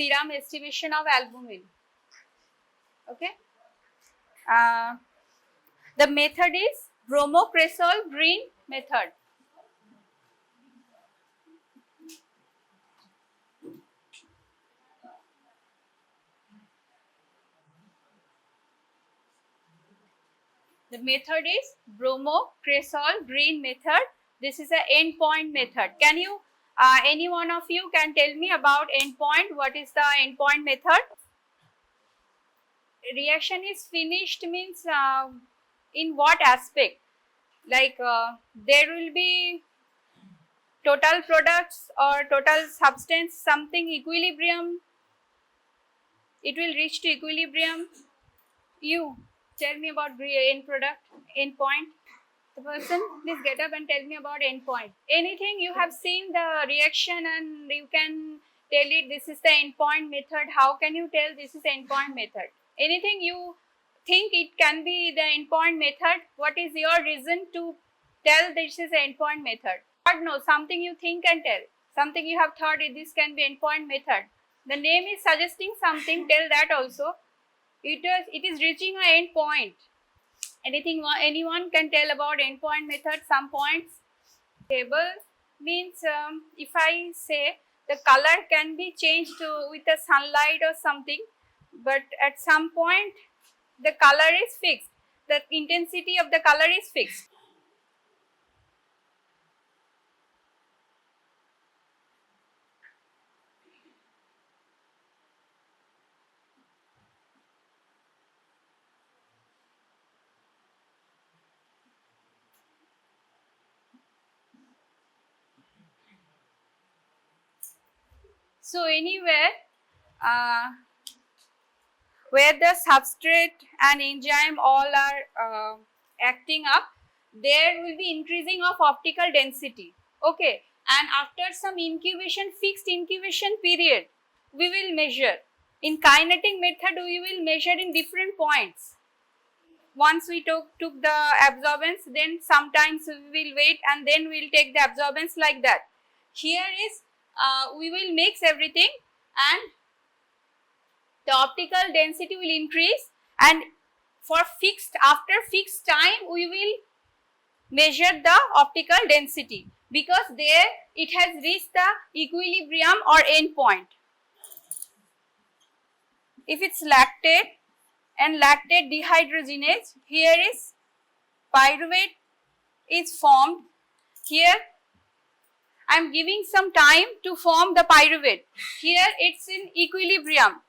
serum estimation of albumin. Okay. The method is bromocresol green method. The method is bromocresol green method. This is a endpoint method. Can you, any one of you can tell me about endpoint? What is the endpoint method? Reaction is finished means in what aspect? Like there will be total products or total substance, something equilibrium. It will reach to equilibrium. You tell me about end product, end point. The person, please get up and tell me about end point. Anything you have seen the reaction and you can tell it this is the end point method. How can you tell this is end point method? Anything you think it can be the end point method? What is your reason to tell this is end point method? Or no, something you think and tell. Something you have thought this can be end point method. The name is suggesting something, tell that also. It is reaching an end point. Anything anyone can tell about endpoint method? Some points. Table means if I say the color can be changed with the sunlight or something, but at some point the color is fixed. The intensity of the color is fixed. So anywhere where the substrate and enzyme all are acting up, there will be increasing of optical density. Okay, and after some incubation, fixed incubation period, we will measure. In kinetic method, we will measure in different points. Once we took the absorbance, then sometimes we will wait and then we will take the absorbance like that. Here is we will mix everything and the optical density will increase, and for fixed, after fixed time we will measure the optical density because there it has reached the equilibrium or end point. If it's lactate and lactate dehydrogenase, here is pyruvate is formed. Here I am giving some time to form the pyruvate. Here it's in equilibrium.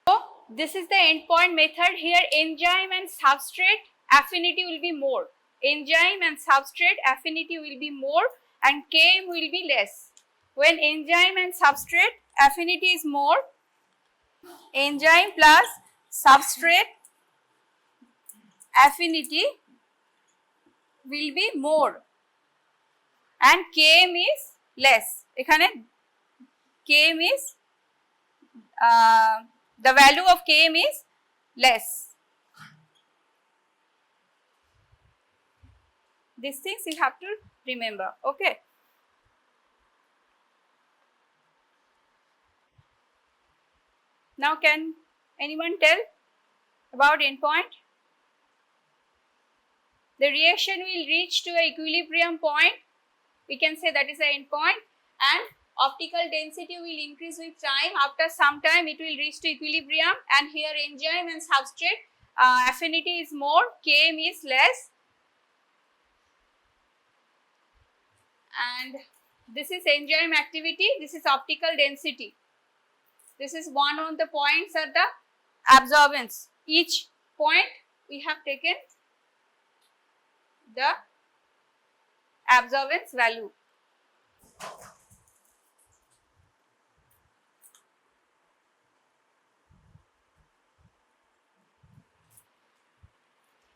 So this is the endpoint method. Here enzyme and substrate affinity will be more. Enzyme and substrate affinity will be more and Km will be less. When enzyme and substrate affinity is more, enzyme plus substrate affinity will be more and Km is less. এখানে Km is the value of Km is less. These things you have to remember. Okay. Now can anyone tell about endpoint? The reaction will reach to an equilibrium point. We can say that is the endpoint, and optical density will increase with time. After some time it will reach to equilibrium, and here enzyme and substrate affinity is more, Km is less, and this is enzyme activity, this is optical density. This is one of the points are the absorbance. Each point we have taken the absorbance value.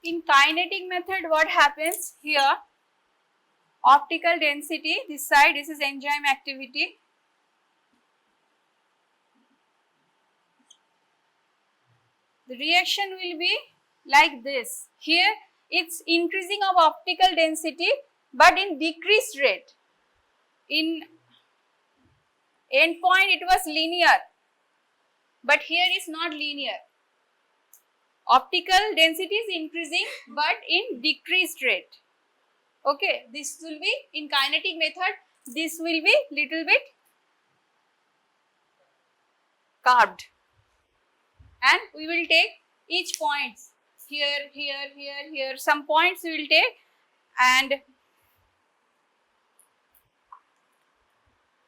In kinetic method, what happens here? Optical density, this side, this is enzyme activity. The reaction will be like this. Here it's increasing of optical density but in decreased rate. In end point it was linear. but here is not linear. Optical density is increasing but in decreased rate. Okay, this will be in kinetic method, this will be little bit carved, and we will take each points here, here, here, here, some points we will take, and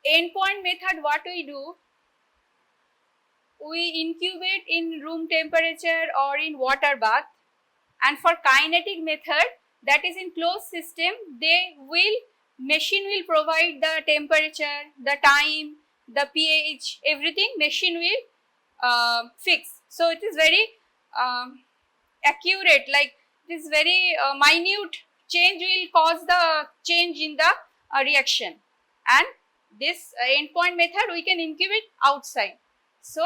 endpoint method, what we do, we incubate in room temperature or in water bath. And for kinetic method, that is in closed system, machine will provide the temperature, the time, the pH, everything machine will fix. So it is very accurate, like this very minute change will cause the change in the reaction. And this endpoint method we can incubate outside. So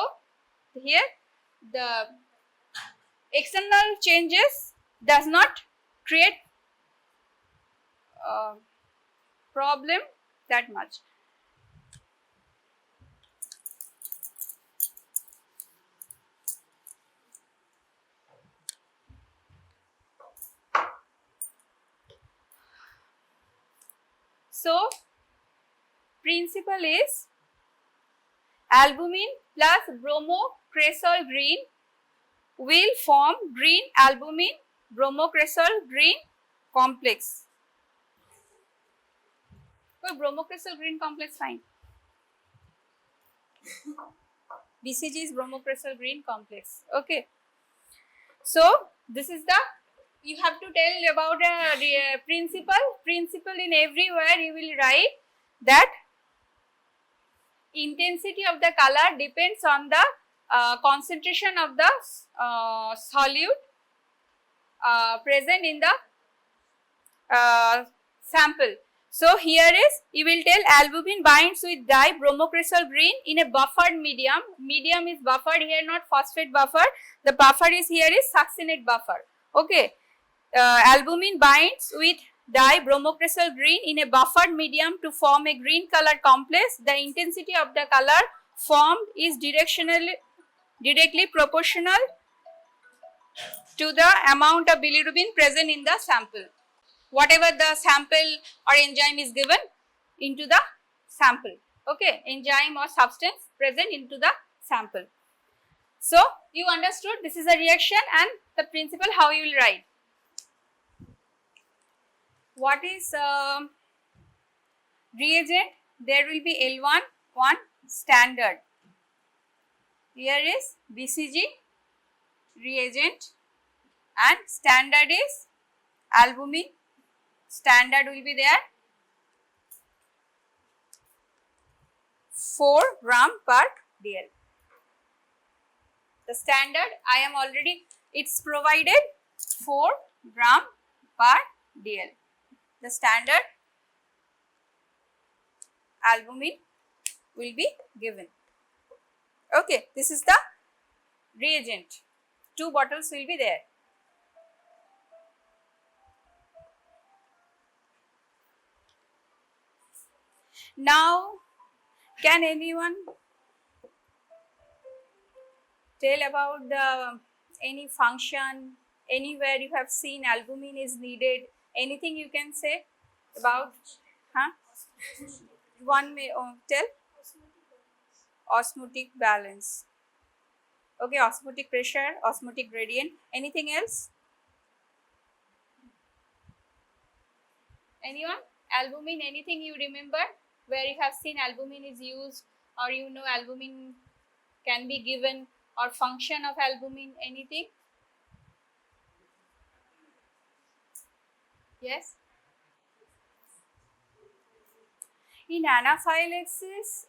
here the external changes does not create problem that much. So principle is albumin plus bromocresol green will form green albumin bromocresol green complex. So bromocresol green complex, fine. BCG is bromocresol green complex. Okay. So this is the, you have to tell about a principle. Principle in everywhere you will write that intensity of the color depends on the concentration of the solute present in the sample. So here is, you will tell albumin binds with dye bromocresol green in a buffered medium. Medium is buffered here, not phosphate buffer. The buffer is here is succinate buffer. Okay. Albumin binds with dye bromocresol green in a buffered medium to form a green color complex. The intensity of the color formed is directly proportional to the amount of bilirubin present in the sample. Whatever the sample or enzyme is given into the sample. Okay, enzyme or substance present into the sample. So you understood, this is a reaction and the principle how you will write. What is reagent? There will be L1, one standard. Here is BCG reagent and standard is albumin. Standard will be there 4 gram per dl. The standard I am already, it's provided 4 gram per dl. The standard albumin will be given. Okay, this is the reagent. 2 bottles will be there. Now, can anyone tell about the any function, anywhere you have seen albumin is needed? Anything you can say about? Huh? One may tell. Osmotic balance. Okay, osmotic pressure, osmotic gradient. Anything else? Anyone? Albumin, anything you remember where you have seen albumin is used, or you know albumin can be given, or function of albumin, anything? Yes? In anaphylaxis,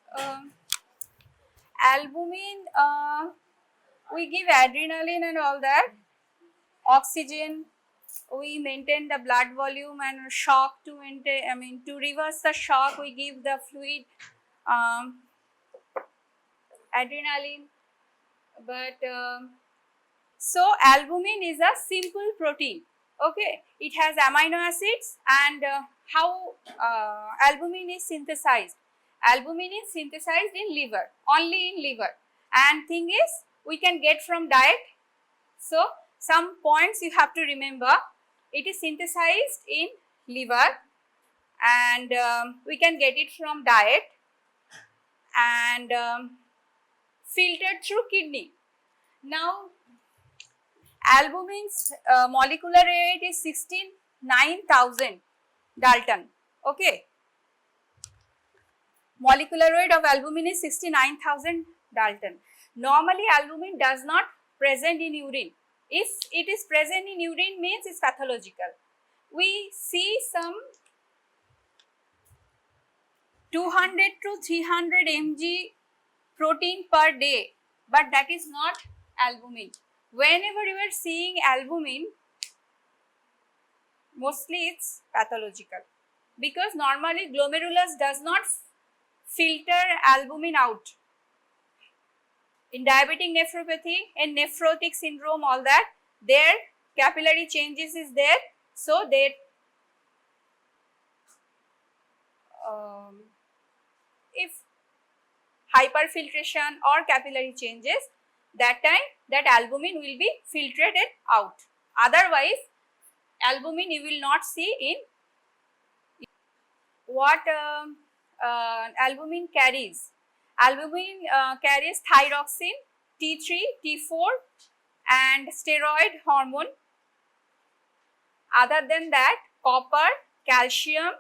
albumin, we give adrenaline and all that, oxygen, we maintain the blood volume, and shock to maintain, to reverse the shock, we give the fluid, adrenaline. But so albumin is a simple protein. Okay, it has amino acids, and how albumin is synthesized? Albumin is synthesized in liver, only in liver. and thing is we can get from diet. So some points you have to remember. It is synthesized in liver, and we can get it from diet, and filtered through kidney. Now albumin's molecular weight is 69,000 Dalton. Okay, molecular weight of albumin is 69,000 Dalton. Normally albumin does not present in urine. If it is present in urine means it's pathological. We see some 200 to 300 mg protein per day, but that is not albumin. Whenever you are seeing albumin, mostly it's pathological, because normally glomerulus does not filter albumin out. In diabetic nephropathy and nephrotic syndrome, all that, their capillary changes is there, so they if hyperfiltration or capillary changes, that time that albumin will be filtrated out. Otherwise albumin you will not see in what albumin carries. Albumin carries thyroxine, T3, T4 and steroid hormone. Other than that, copper, calcium,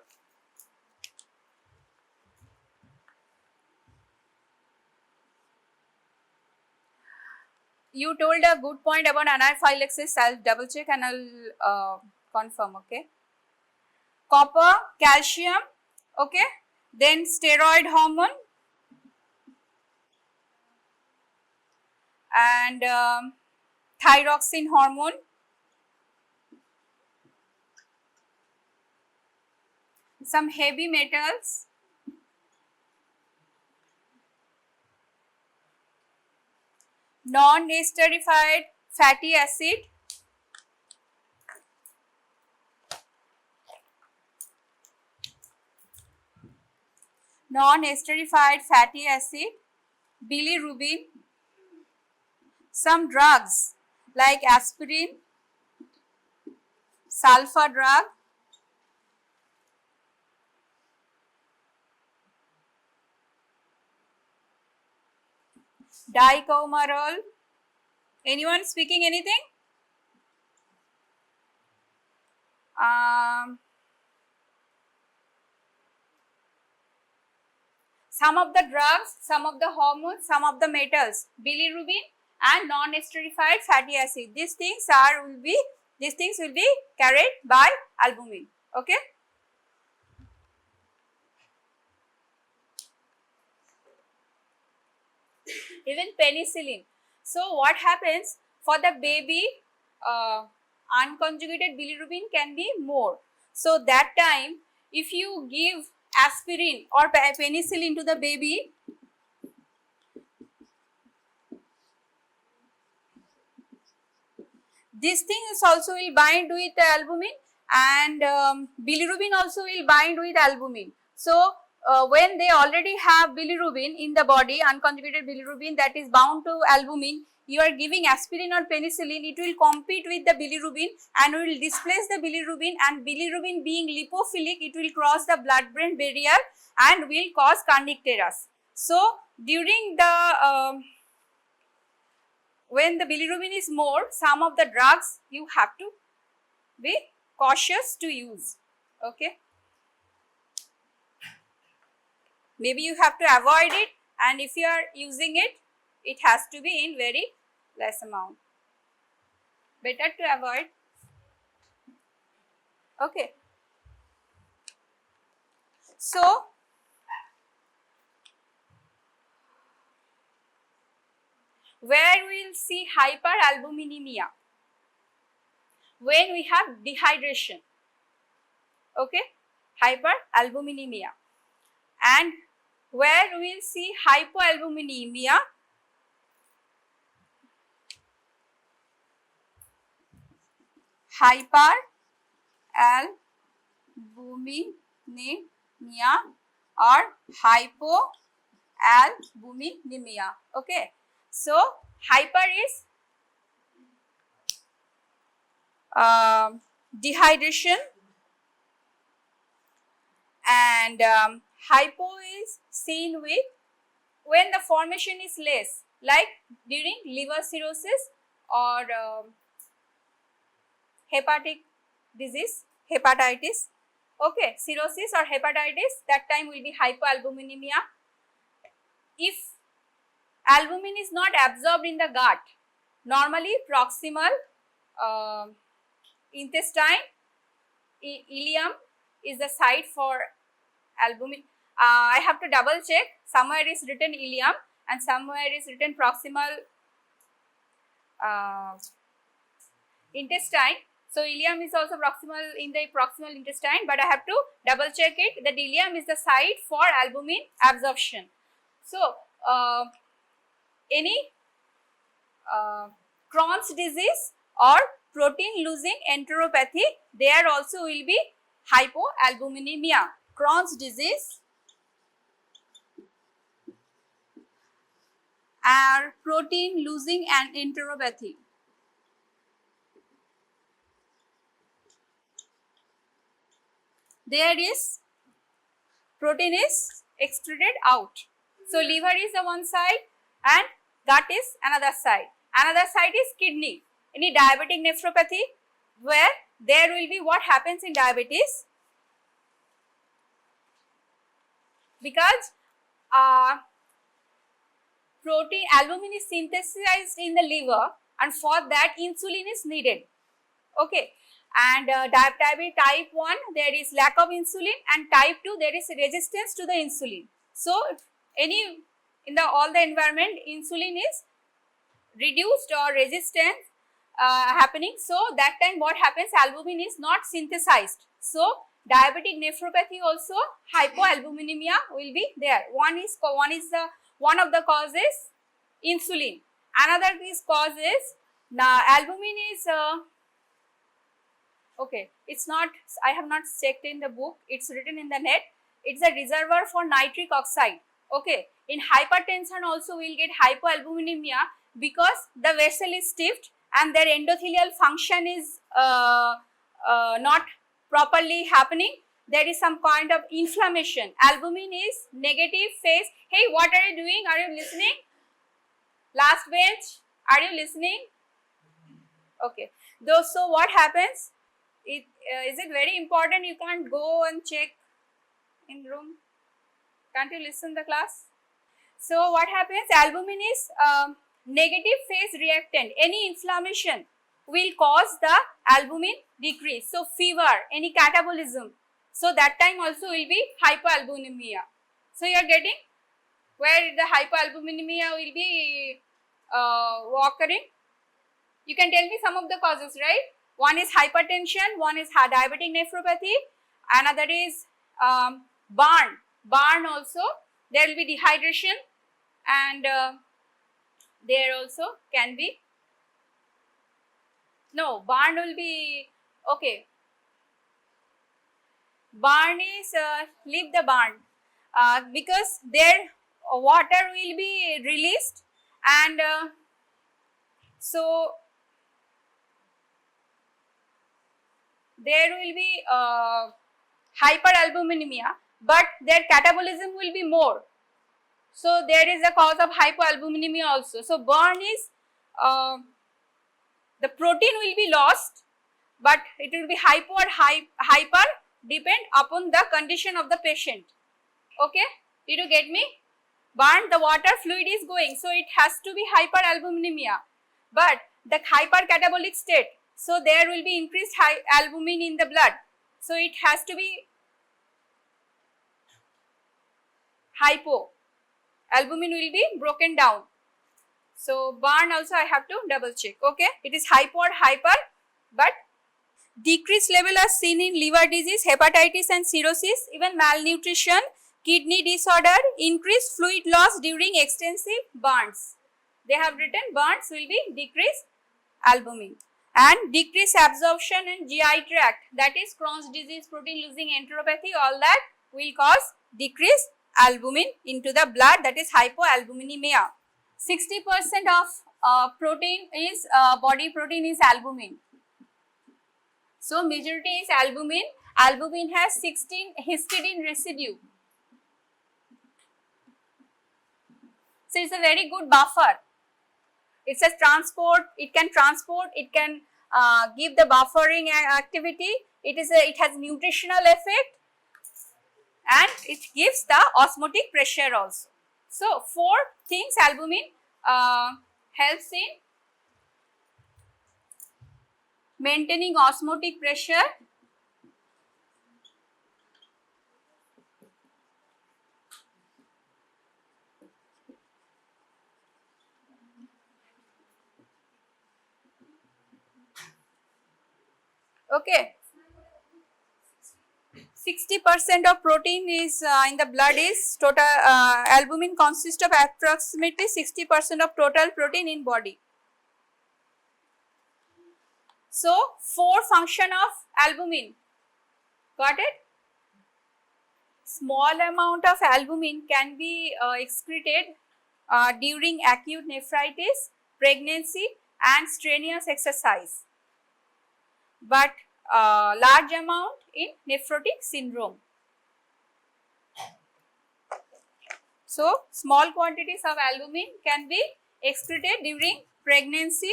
you told a good point about anaphylaxis. I'll double check and I'll confirm. Okay, copper, calcium, okay, then steroid hormone, and thyroxine hormone, some heavy metals, non-esterified fatty acid, bilirubin, some drugs like aspirin, sulfur drug, dicomarol. Anyone speaking anything? Some of the drugs, some of the hormones, some of the metals, bilirubin and non-esterified fatty acid. These things will be carried by albumin. Okay. Even penicillin. So what happens for the baby, unconjugated bilirubin can be more. So that time if you give aspirin or penicillin to the baby, this thing is also will bind with the albumin, and bilirubin also will bind with albumin. So when they already have bilirubin in the body, unconjugated bilirubin that is bound to albumin, you are giving aspirin or penicillin, it will compete with the bilirubin and will displace the bilirubin, and bilirubin being lipophilic, it will cross the blood-brain barrier and will cause kernicterus. So during the when the bilirubin is more, some of the drugs you have to be cautious to use. Okay. Maybe you have to avoid it, and if you are using it, it has to be in very less amount. Better to avoid. Okay. So where we will see hyperalbuminemia? When we have dehydration. Okay, hyperalbuminemia. And where we will see hypoalbuminemia? Hyperalbuminemia or hypoalbuminemia. Okay. So hyper is dehydration, and hypo is seen with when the formation is less, like during liver cirrhosis or hepatic disease, hepatitis. Okay, cirrhosis or hepatitis, that time will be hypoalbuminemia. If albumin is not absorbed in the gut, normally proximal intestine, ileum is the site for albumin. I have to double check, somewhere is written ileum and somewhere is written proximal intestine. So ileum is also proximal in the proximal intestine, but I have to double check it that ileum is the site for albumin absorption. So any Crohn's disease or protein losing enteropathy, there also will be hypoalbuminemia. Crohn's disease or protein losing and enteropathy. There is protein is excreted out. So liver is the one side and gut is another side. Another side is kidney. Any diabetic nephropathy, where there will be what happens in diabetes, because protein albumin is synthesized in the liver, and for that insulin is needed. Okay, and diabetes type 1 there is lack of insulin, and type 2 there is resistance to the insulin. So any in the all the environment insulin is reduced or resistance happening, so that time what happens, albumin is not synthesized. So diabetic nephropathy also hypoalbuminemia will be there. One of the causes insulin, another is causes albumin is okay, it's not, I have not checked in the book, it's written in the net, it's a reservoir for nitric oxide. Okay, in hypertension also we will get hypoalbuminemia because the vessel is stiffed and their endothelial function is not properly happening. There is some kind of inflammation. Albumin is negative phase. Hey, what are you doing? Are you listening? Last bench, are you listening? Okay. So what happens? Is it very important? You can't go and check in room. Can't you listen the class? So what happens? Albumin is negative phase reactant. Any inflammation will cause the albumin decrease. So fever, any catabolism. So that time also will be hypoalbuminemia. So you are getting where the hypoalbuminemia will be occurring. You can tell me some of the causes, right? One is hypertension, one is diabetic nephropathy, another is burn. Burn also, there will be dehydration, and there also can be, no, burn will be, okay. Burn is, leave the burn because there water will be released, and so there will be hyperalbuminemia, but their catabolism will be more. So there is a cause of hypoalbuminemia also. So burn is the protein will be lost, but it will be hypo or hyper depend upon the condition of the patient. Okay, did you get me? Burn, the water fluid is going, so it has to be hyperalbuminemia, but the hypercatabolic state, so there will be increased albumin in the blood, so it has to be hypo, albumin will be broken down. So burn also I have to double check. Okay, it is hypo or hyper, but decreased level are seen in liver disease, hepatitis and cirrhosis, even malnutrition, kidney disorder, increased fluid loss during extensive burns. They have written burns will be decreased albumin, and decreased absorption in GI tract, that is Crohn's disease, protein losing enteropathy, all that will cause decreased albumin into the blood, that is hypoalbuminemia. 60% of protein is body protein is albumin. So majority is albumin. Albumin has 16 histidine residue. So it's a very good buffer. It's a transport. It can transport. It can give the buffering activity. It has nutritional effect, and it gives the osmotic pressure also. So 4 things albumin helps in maintaining osmotic pressure, okay. 60% of protein is in the blood is total, albumin consists of approximately 60% of total protein in body. So 4 function of albumin, got it? Small amount of albumin can be excreted during acute nephritis, pregnancy and strenuous exercise, but large amount in nephrotic syndrome. So small quantities of albumin can be excreted during pregnancy,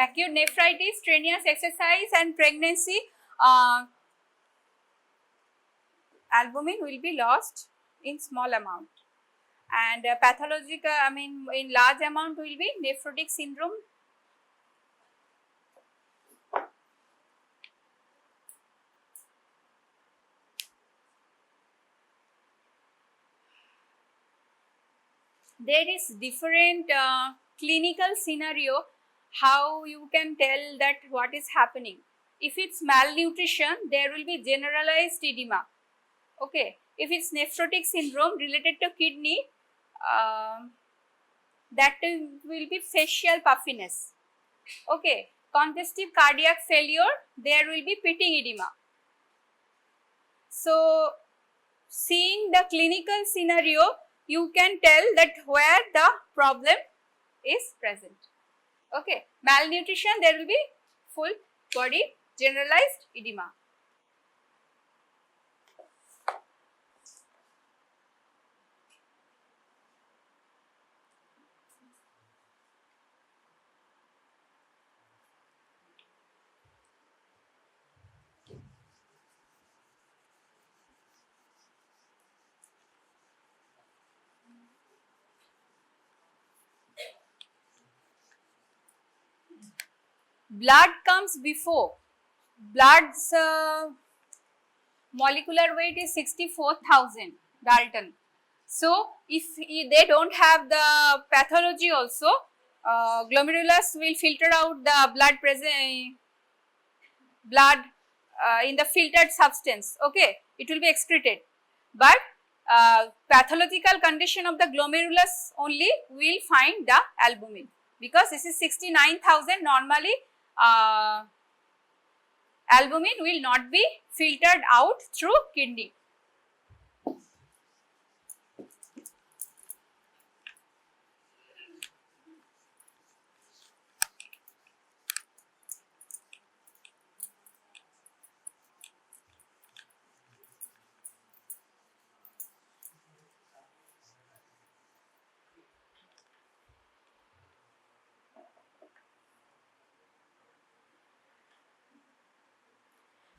acute nephritis, strenuous exercise and pregnancy, albumin will be lost in small amount, and pathological, in large amount will be nephrotic syndrome. There is different clinical scenario how you can tell that what is happening. If it's malnutrition, there will be generalized edema. Okay, if it's nephrotic syndrome related to kidney, that will be facial puffiness. Okay, congestive cardiac failure, there will be pitting edema. So seeing the clinical scenario, you can tell that where the problem is present. Okay, malnutrition, there will be full body generalized edema. Blood comes before. Blood's molecular weight is 64,000 Dalton. So if they don't have the pathology also, glomerulus will filter out the blood in the filtered substance. Okay, it will be excreted, but pathological condition of the glomerulus only will find the albumin, because this is 69,000. Normally albumin will not be filtered out through kidney.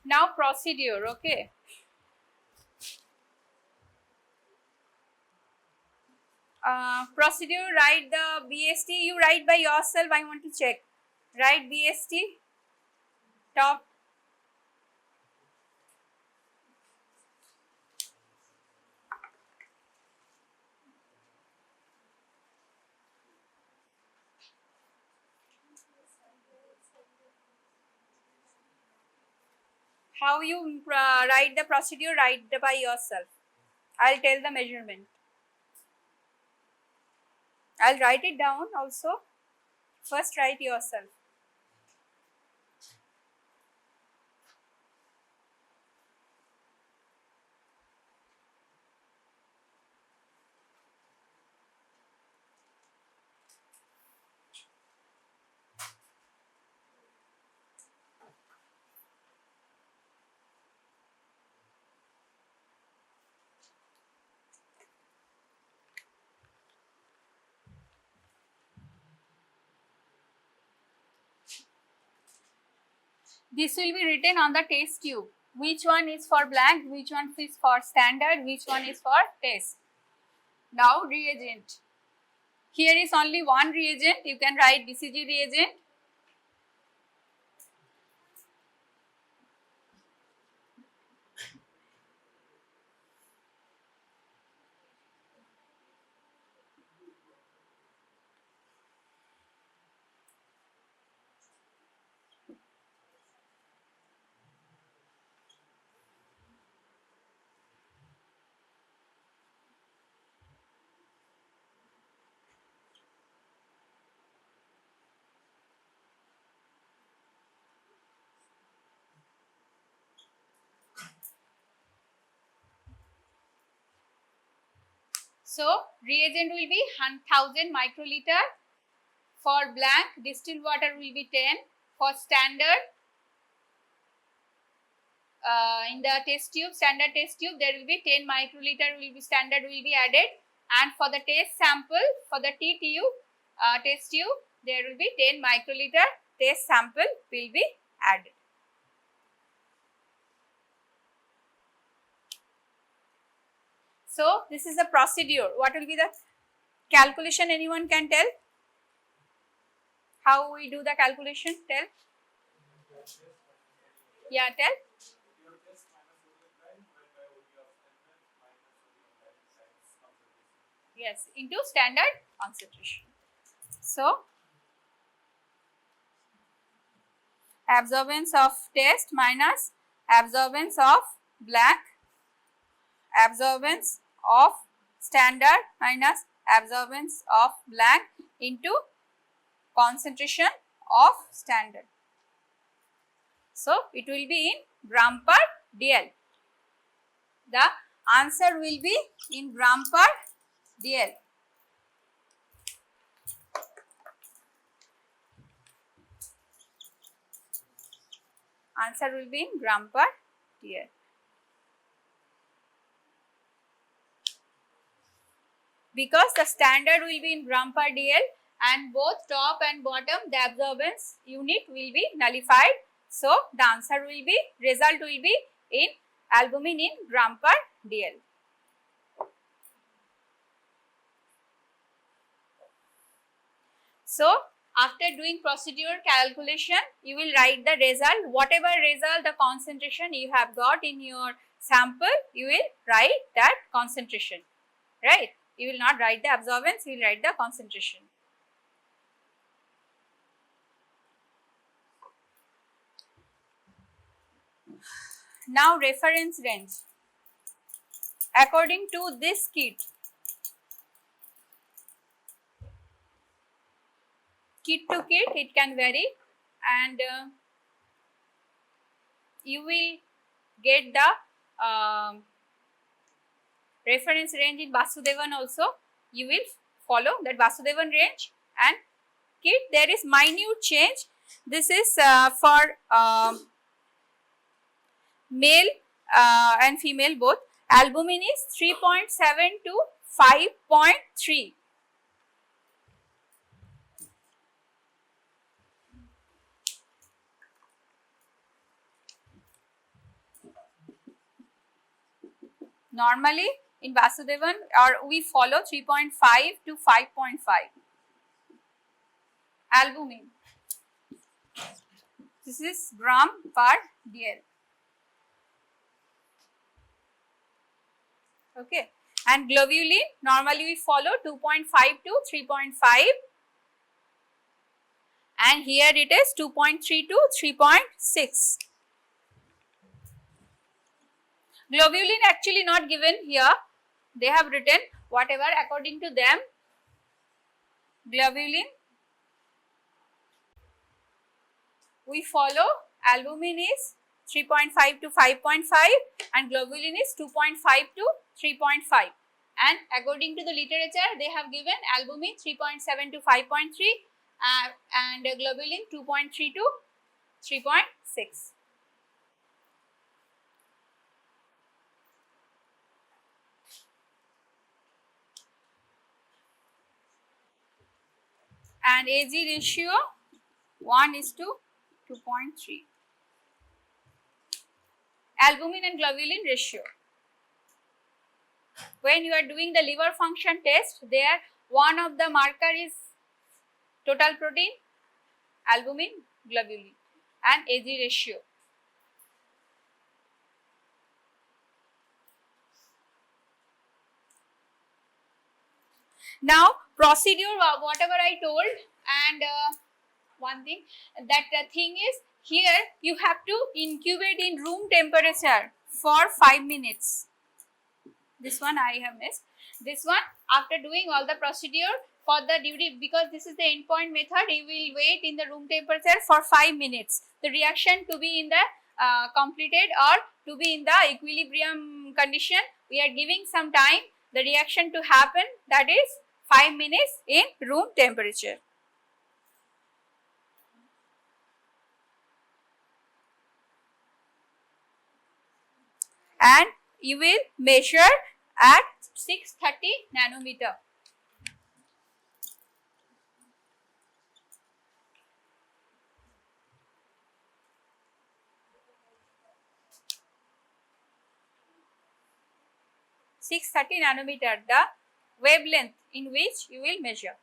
Now procedure, okay. Procedure, write the BST, you write by yourself, I want to check. Write BST, top. How you write the procedure, write by yourself. I'll tell the measurement. I'll write it down also. First write yourself. This will be written on the test tube. Which one is for blank, which one is for standard, which one is for test. Now reagent. Here is only one reagent. You can write BCG reagent. So reagent will be 1000 microliter. For blank, distilled water will be 10. For standard, in the test tube, standard test tube, there will be 10 microliter will be standard will be added. And for the test sample, for the T tube, test tube, there will be 10 microliter test sample will be added. So this is the procedure. What will be the calculation? Anyone can tell? How we do the calculation? Tell. Yeah, tell. Yes, into standard concentration. So absorbance of test minus absorbance of blank, absorbance of standard minus absorbance of blank into concentration of standard. So it will be in gram per dl. The answer will be in gram per dl. Answer will be in gram per dl. Because the standard will be in gram per dl and both top and bottom the absorbance unit will be nullified. So the answer will be, result will be in albumin in gram per dl. So after doing procedure calculation, you will write the result. Whatever result, the concentration you have got in your sample, you will write that concentration, right? You will not write the absorbance, you will write the concentration. Now reference range. According to this kit to kit it can vary, and you will get the reference range in Vasudevan also. You will follow that Vasudevan range, and kit there is minute change. This is for male and female both. Albumin is 3.7 to 5.3. Normally in Vasudevan we follow 3.5 to 5.5 albumin. This is gram per dl. Okay, and globulin normally we follow 2.5 to 3.5, and here it is 2.3 to 3.6. Globulin actually not given here. They have written whatever according to them. Globulin, we follow albumin is 3.5 to 5.5 and globulin is 2.5 to 3.5. And according to the literature, they have given albumin 3.7 to 5.3 and globulin 2.3 to 3.6. And AG ratio 1 is to 2.3. Albumin and globulin ratio. When you are doing the liver function test, there one of the marker is total protein, albumin, globulin and AG ratio. Now procedure, whatever I told, and one thing, that thing is, here you have to incubate in room temperature for 5 minutes. This one I have missed. This one, after doing all the procedure for the duty, because this is the endpoint method, you will wait in the room temperature for 5 minutes. The reaction to be in the completed or to be in the equilibrium condition, we are giving some time the reaction to happen, that is 5 minutes in room temperature. And you will measure at 630 nanometer. The wavelength in which you will measure.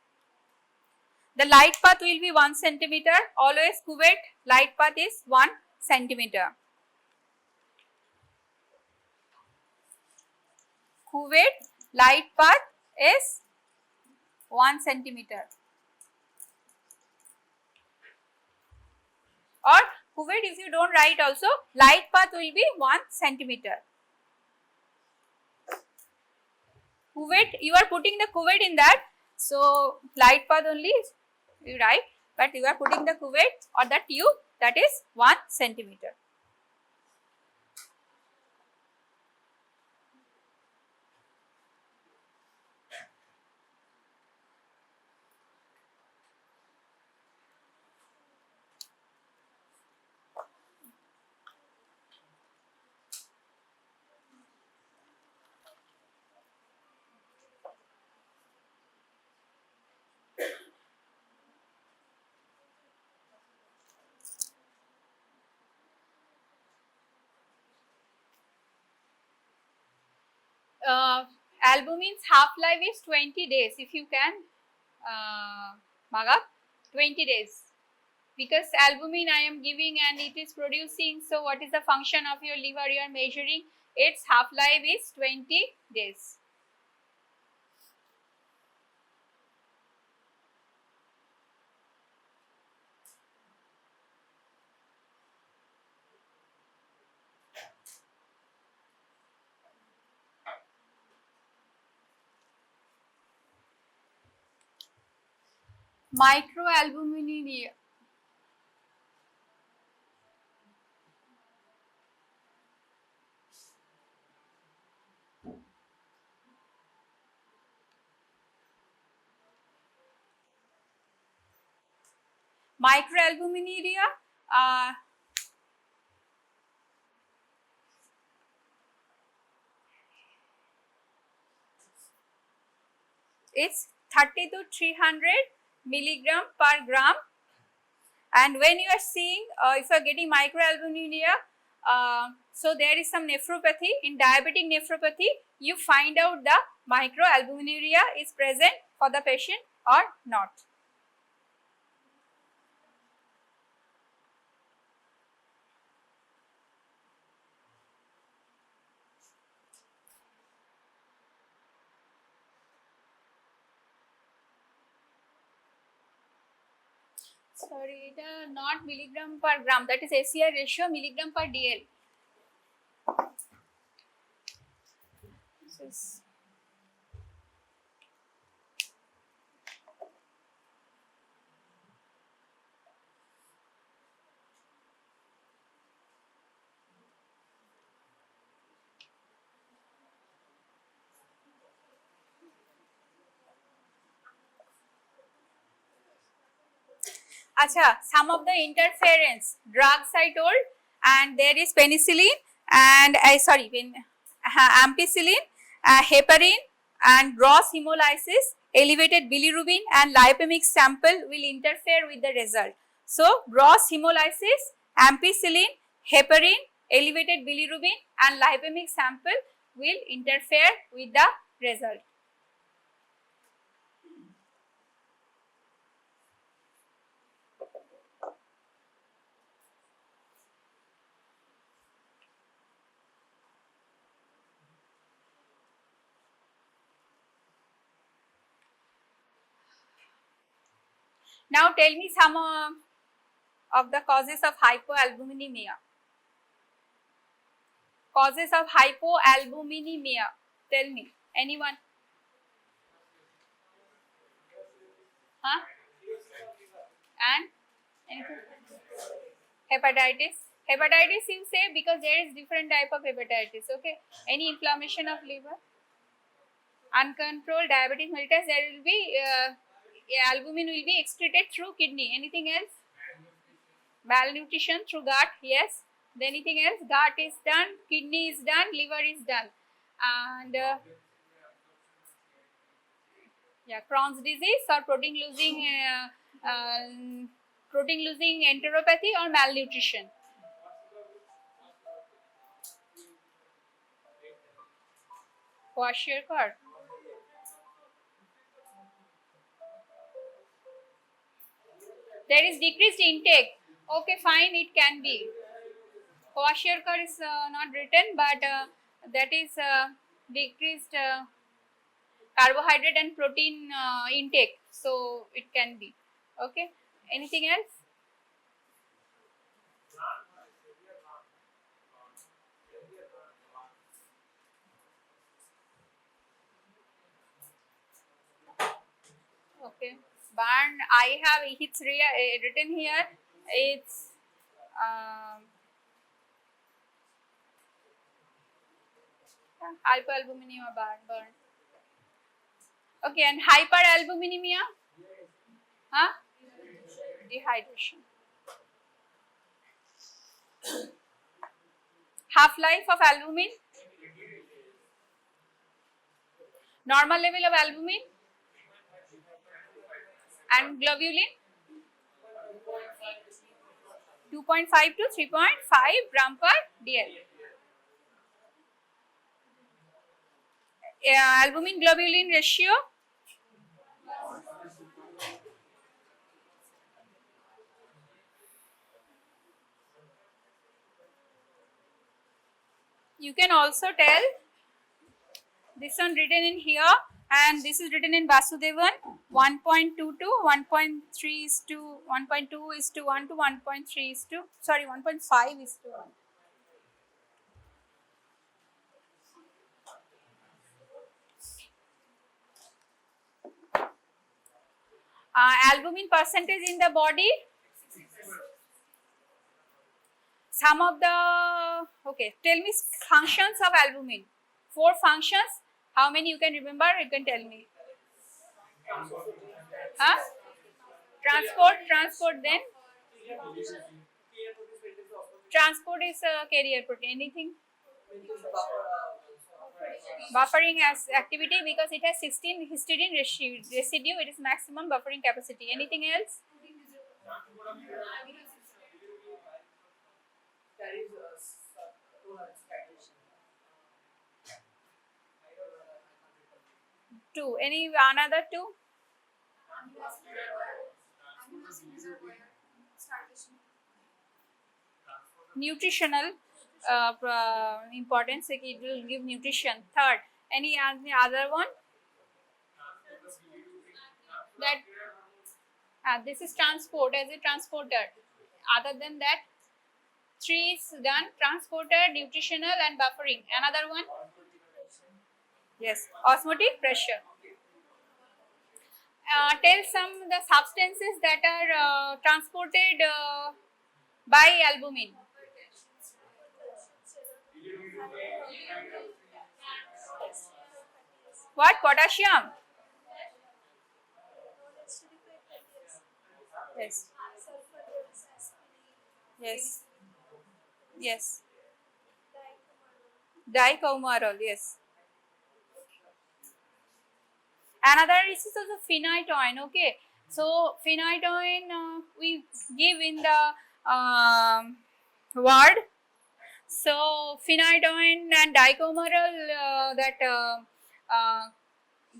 The light path will be 1 centimeter. Always cuvette light path is 1 centimeter. Cuvette light path is 1 centimeter. Or cuvette, if you don't write also, light path will be 1 centimeter. Cuvette, you are putting the cuvette in that, so light path only you write, but you are putting the cuvette or the tube, that is 1 centimeter. Albumin's half-life is 20 days. If you can mark up 20 days, because albumin I am giving and it is producing, so what is the function of your liver you are measuring, its half-life is 20 days. Microalbuminuria. Microalbuminuria is 30 to 300 milligram per gram. And when you are seeing, if you are getting microalbuminuria, so there is some nephropathy. In diabetic nephropathy, you find out the microalbuminuria is present for the patient or not. Sorry, not milligram per gram, that is ACR ratio, milligram per DL. is Acha, some of the interference drugs I told, and there is penicillin and ampicillin, heparin and gross hemolysis, elevated bilirubin and lipemic sample will interfere with the result. So, gross hemolysis, ampicillin, heparin, elevated bilirubin and lipemic sample will interfere with the result. Now tell me some of the causes of hypoalbuminemia. Causes of hypoalbuminemia. Tell me, anyone? Huh? And anything? Hepatitis. Hepatitis you say because there is different type of hepatitis. Okay. Any inflammation of liver? Uncontrolled diabetes mellitus. There will be albumin will be excreted through kidney. Anything else? Malnutrition through gut. Yes. Then anything else? Gut is done. Kidney is done. Liver is done. And yeah, Crohn's disease or protein losing enteropathy or malnutrition. Kwashiorkor. There is decreased intake. Okay, fine, it can be. Kwashiorkor is not written, but that is decreased carbohydrate and protein intake. So it can be. Okay. Anything else? Okay. Barn. I have it's written here. It's hypoalbuminemia burn. Okay, and hyperalbuminemia? Huh? Dehydration. Half-life of albumin? Normal level of albumin? And globulin? 2.5 to 3.5 gram per dl. Albumin globulin ratio? You can also tell this one written in here, and this is written in Vasudevan 1.2 to 1.3 is to 1.2 is to 1 to 1.3 is to 1.5 is to 1. Albumin percentage in the body. Some of the, okay, tell me functions of albumin. 4 functions. How many you can remember? You can tell me. Huh? Transport, then. Transport is a carrier protein. Anything? Buffering has activity because it has 16 histidine residue. It is maximum buffering capacity. Anything else? Two. Another two? Nutritional importance. It will give nutrition. Third. Any other one? That this is transport as a transporter. Other than that, 3 is done: transporter, nutritional, and buffering. Another one? Yes, osmotic pressure. Tell some the substances that are transported by albumin. What? Potassium. Yes. Yes. Yes. Dicoumarol. Yes. Another is also phenytoin. Okay. So phenytoin we give in the word. So phenytoin and dicoumarol that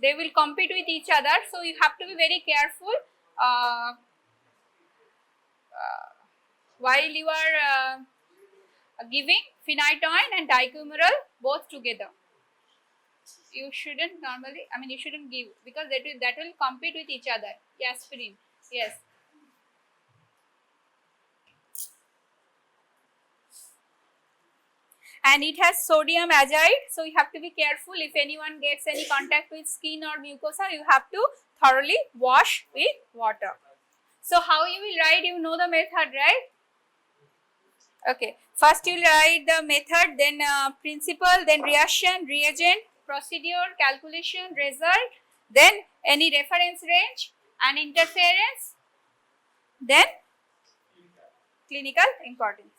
they will compete with each other. So you have to be very careful uh, while you are giving phenytoin and dicoumarol both together. You shouldn't normally. I mean, you shouldn't give because that will compete with each other. Aspirin. Yes. And it has sodium azide, so you have to be careful. If anyone gets any contact with skin or mucosa, you have to thoroughly wash with water. So how you will write, you know the method, right? Okay, first you write the method, then principle, then reaction, reagent, procedure, calculation, result, then any reference range and interference, then clinical importance.